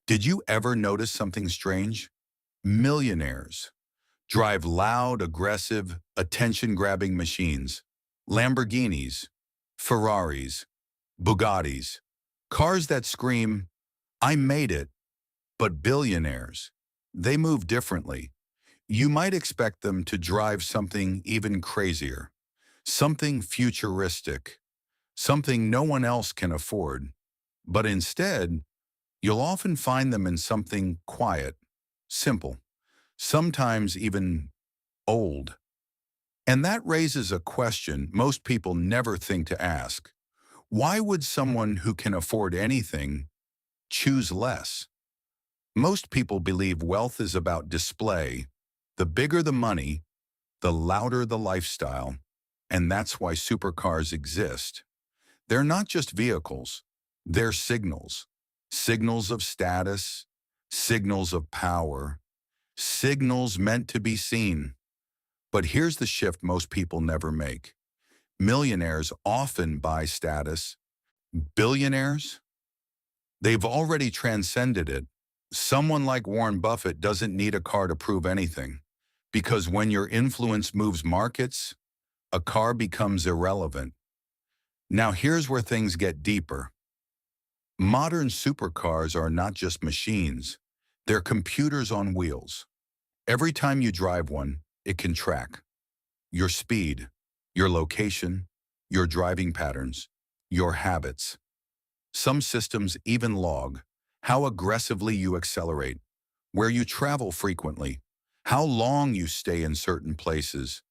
Did you ever notice something strange? Millionaires drive loud, aggressive, attention-grabbing machines. Lamborghinis, Ferraris, Bugattis, cars that scream, "I made it." But billionaires, they move differently. You might expect them to drive something even crazier, something futuristic, something no one else can afford. But instead, you'll often find them in something quiet, simple, sometimes even old. And that raises a question most people never think to ask. Why would someone who can afford anything choose less? Most people believe wealth is about display. The bigger the money, the louder the lifestyle. And that's why supercars exist. They're not just vehicles, they're signals. Signals of status, signals of power, signals meant to be seen. But here's the shift most people never make. Millionaires often buy status. Billionaires? They've already transcended it. Someone like Warren Buffett doesn't need a car to prove anything. Because when your influence moves markets, a car becomes irrelevant. Now here's where things get deeper. Modern supercars are not just machines. They're computers on wheels. Every time you drive one, it can track your speed, your location, your driving patterns, your habits. Some systems even log how aggressively you accelerate, where you travel frequently, how long you stay in certain places.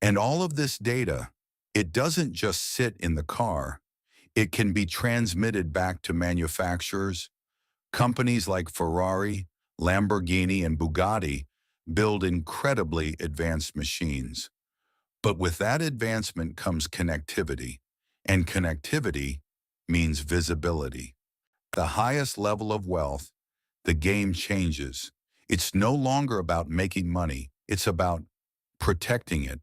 And all of this data, it doesn't just sit in the car. It can be transmitted back to manufacturers. Companies like Ferrari, Lamborghini, and Bugatti build incredibly advanced machines. But with that advancement comes connectivity, and connectivity means visibility. The highest level of wealth, the game changes. It's no longer about making money. It's about protecting it,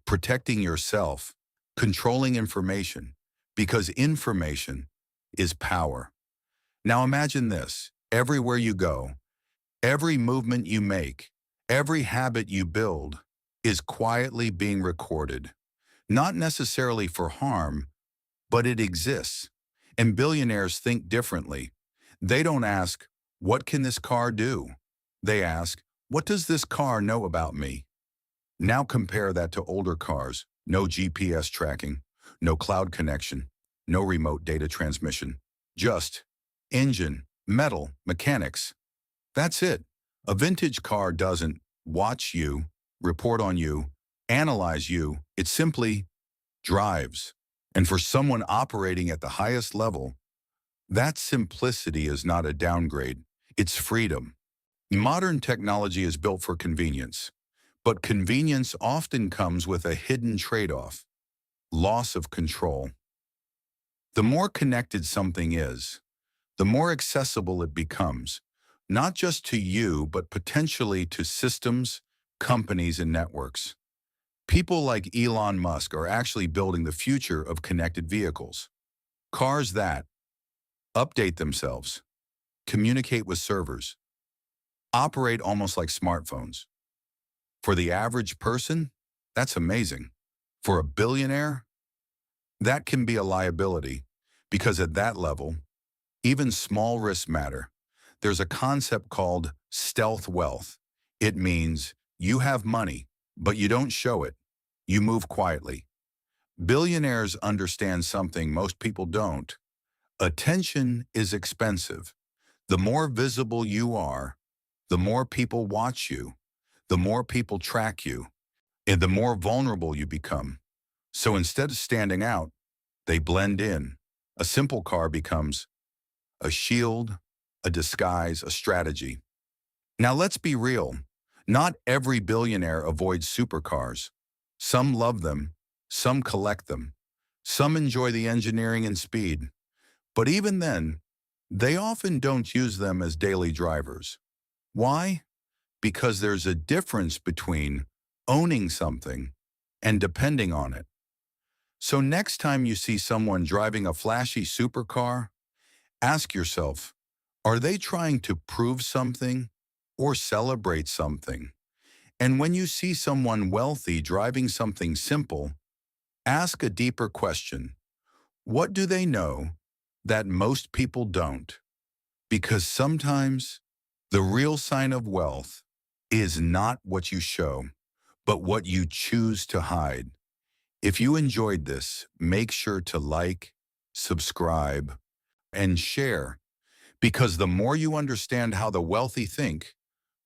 protecting yourself, controlling information, because information is power. Now imagine this. Everywhere you go, every movement you make, every habit you build is quietly being recorded. Not necessarily for harm, but it exists. And billionaires think differently. They don't ask, "What can this car do?" They ask, "What does this car know about me?" Now compare that to older cars. No GPS tracking, no cloud connection, no remote data transmission. Just engine, metal, mechanics. That's it. A vintage car doesn't watch you, report on you, analyze you. It simply drives. And for someone operating at the highest level, that simplicity is not a downgrade. It's freedom. Modern technology is built for convenience, but convenience often comes with a hidden trade-off: loss of control. The more connected something is, the more accessible it becomes, not just to you, but potentially to systems, companies, and networks. People like Elon Musk are actually building the future of connected vehicles. Cars that update themselves, communicate with servers, operate almost like smartphones. For the average person, that's amazing. For a billionaire, that can be a liability, because at that level, even small risks matter. There's a concept called stealth wealth. It means you have money, but you don't show it. You move quietly. Billionaires understand something most people don't. Attention is expensive. The more visible you are, the more people watch you, the more people track you, and the more vulnerable you become. So instead of standing out, they blend in. A simple car becomes a shield, a disguise, a strategy. Now let's be real. Not every billionaire avoids supercars. Some love them, some collect them, some enjoy the engineering and speed. But even then, they often don't use them as daily drivers. Why? Because there's a difference between owning something and depending on it. So next time you see someone driving a flashy supercar, ask yourself, Are they trying to prove something or celebrate something? And when you see someone wealthy driving something simple, ask a deeper question. What do they know that most people don't? Because sometimes the real sign of wealth is not what you show, but what you choose to hide. If you enjoyed this, make sure to like, subscribe, and share, because the more you understand how the wealthy think,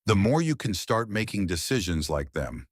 the more you can start making decisions like them.